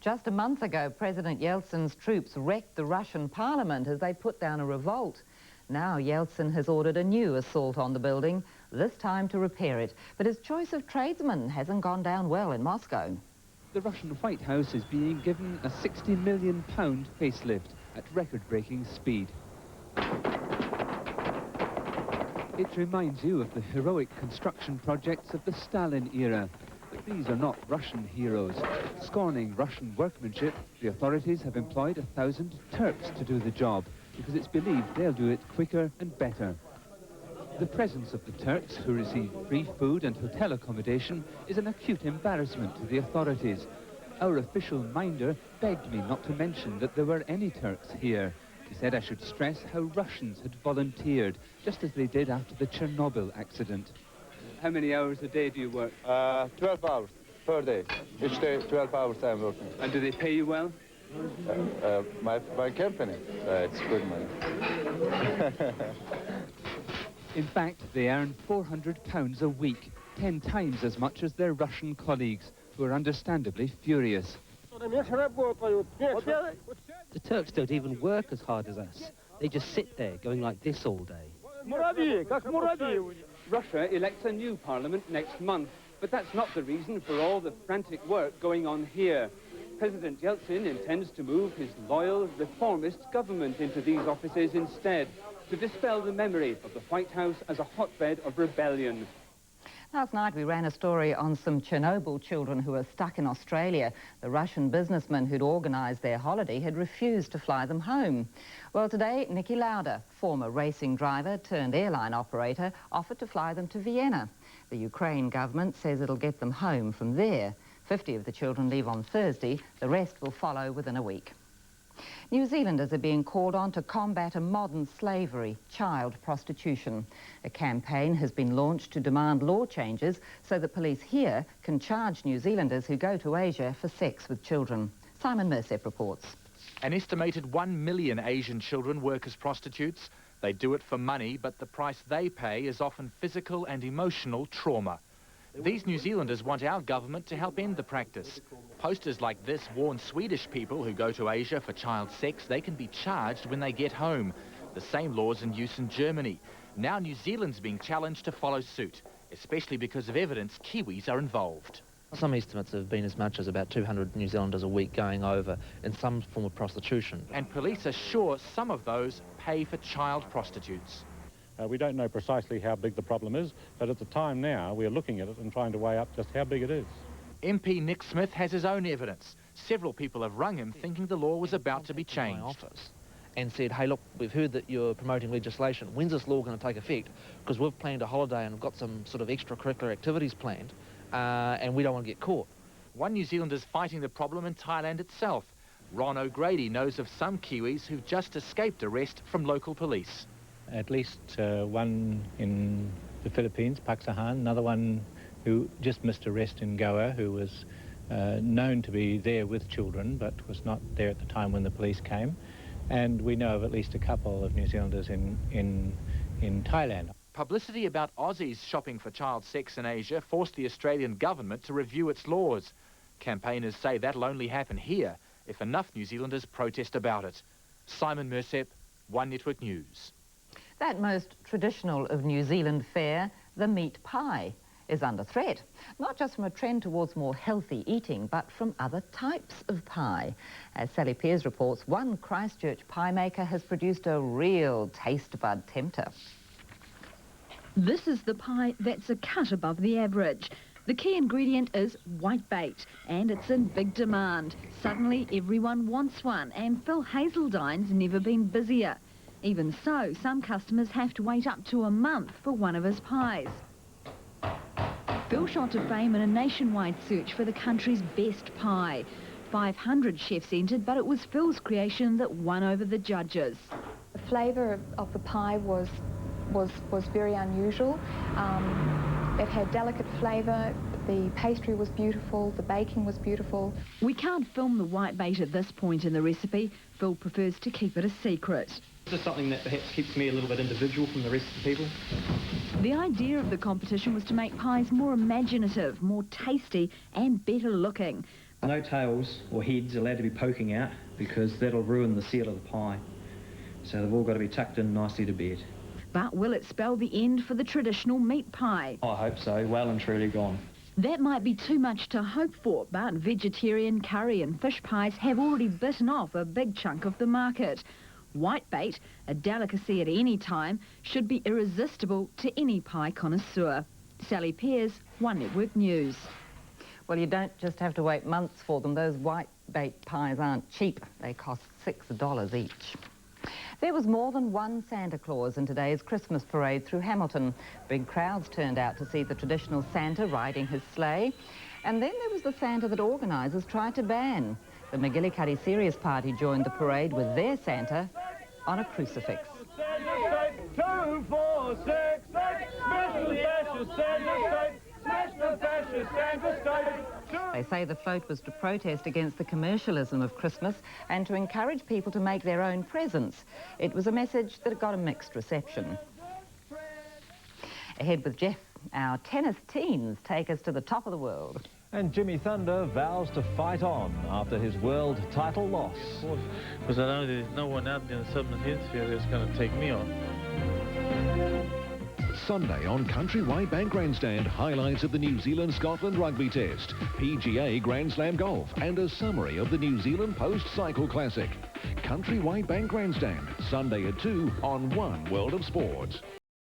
Just a month ago, President Yeltsin's troops wrecked the Russian parliament as they put down a revolt. Now Yeltsin has ordered a new assault on the building, this time to repair it. But his choice of tradesmen hasn't gone down well in Moscow. The Russian White House is being given a £60 million facelift at record-breaking speed. It reminds you of the heroic construction projects of the Stalin era. But these are not Russian heroes. Scorning Russian workmanship, the authorities have employed 1,000 Turks to do the job, because it's believed they'll do it quicker and better. The presence of the Turks, who receive free food and hotel accommodation, is an acute embarrassment to the authorities. Our official minder begged me not to mention that there were any Turks here. He said I should stress how Russians had volunteered, just as they did after the Chernobyl accident. How many hours a day do you work? 12 hours per day. Each day, 12 hours I'm working. And do they pay you well? My company, it's good money. In fact, they earn £400 a week, 10 times as much as their Russian colleagues, who are understandably furious. The Turks don't even work as hard as us. They just sit there going like this all day. Russia elects a new parliament next month, but that's not the reason for all the frantic work going on here. President Yeltsin intends to move his loyal, reformist government into these offices instead, to dispel the memory of the White House as a hotbed of rebellion. Last night we ran a story on some Chernobyl children who are stuck in Australia. The Russian businessman who'd organised their holiday had refused to fly them home. Well, today, Niki Lauda, former racing driver turned airline operator, offered to fly them to Vienna. The Ukraine government says it'll get them home from there. 50 of the children leave on Thursday. The rest will follow within a week. New Zealanders are being called on to combat a modern slavery, child prostitution. A campaign has been launched to demand law changes so that police here can charge New Zealanders who go to Asia for sex with children. Simon Mersep reports. An estimated 1 million Asian children work as prostitutes. They do it for money, but the price they pay is often physical and emotional trauma. These New Zealanders want our government to help end the practice. Posters like this warn Swedish people who go to Asia for child sex they can be charged when they get home. The same law's in use in Germany. Now New Zealand's being challenged to follow suit, especially because of evidence Kiwis are involved. Some estimates have been as much as about 200 New Zealanders a week going over in some form of prostitution. And police are sure some of those pay for child prostitutes. We don't know precisely how big the problem is, but at the time now we're looking at it and trying to weigh up just how big it is. MP Nick Smith has his own evidence. Several people have rung him thinking the law was about to be changed. And said, hey, look, we've heard that you're promoting legislation. When's this law going to take effect? Because we've planned a holiday and we've got some sort of extracurricular activities planned, and we don't want to get caught. One New Zealander's fighting the problem in Thailand itself. Ron O'Grady knows of some Kiwis who've just escaped arrest from local police. At least one in the Philippines, Paksahan, another one who just missed arrest in Goa, who was known to be there with children but was not there at the time when the police came. And we know of at least a couple of New Zealanders in Thailand. Publicity about Aussies shopping for child sex in Asia forced the Australian government to review its laws. Campaigners say that'll only happen here if enough New Zealanders protest about it. Simon Mersep, One Network News. That most traditional of New Zealand fare, the meat pie, is under threat. Not just from a trend towards more healthy eating, but from other types of pie. As Sally Pears reports, one Christchurch pie maker has produced a real taste bud tempter. This is the pie that's a cut above the average. The key ingredient is whitebait, and it's in big demand. Suddenly everyone wants one, and Phil Hazeldine's never been busier. Even so, some customers have to wait up to a month for one of his pies. Phil shot to fame in a nationwide search for the country's best pie. 500 chefs entered, but it was Phil's creation that won over the judges. The flavour of the pie was very unusual. It had delicate flavour, the pastry was beautiful, the baking was beautiful. We can't film the whitebait at this point in the recipe. Phil prefers to keep it a secret. Is this something that perhaps keeps me a little bit individual from the rest of the people? The idea of the competition was to make pies more imaginative, more tasty and better looking. No tails or heads allowed to be poking out because that'll ruin the seal of the pie. So they've all got to be tucked in nicely to bed. But will it spell the end for the traditional meat pie? I hope so. Well and truly gone. That might be too much to hope for, but vegetarian curry and fish pies have already bitten off a big chunk of the market. Whitebait, a delicacy at any time, should be irresistible to any pie connoisseur. Sally Pears, One Network News. Well, you don't just have to wait months for them. Those whitebait pies aren't cheap. They cost $6 each. There was more than one Santa Claus in today's Christmas parade through Hamilton. Big crowds turned out to see the traditional Santa riding his sleigh. And then there was the Santa that organisers tried to ban. The McGillicuddy Serious Party joined the parade with their Santa on a crucifix. They say the float was to protest against the commercialism of Christmas and to encourage people to make their own presents. It was a message that got a mixed reception. Ahead with Jeff, our tennis teens take us to the top of the world. And Jimmy Thunder vows to fight on after his world title loss. Because I know there's no one out in the Southern Hemisphere that's going to take me on. Sunday on Countrywide Bank Grandstand, highlights of the New Zealand-Scotland Rugby Test, PGA Grand Slam Golf, and a summary of the New Zealand Post Cycle Classic. Countrywide Bank Grandstand, Sunday at 2 on One World of Sports.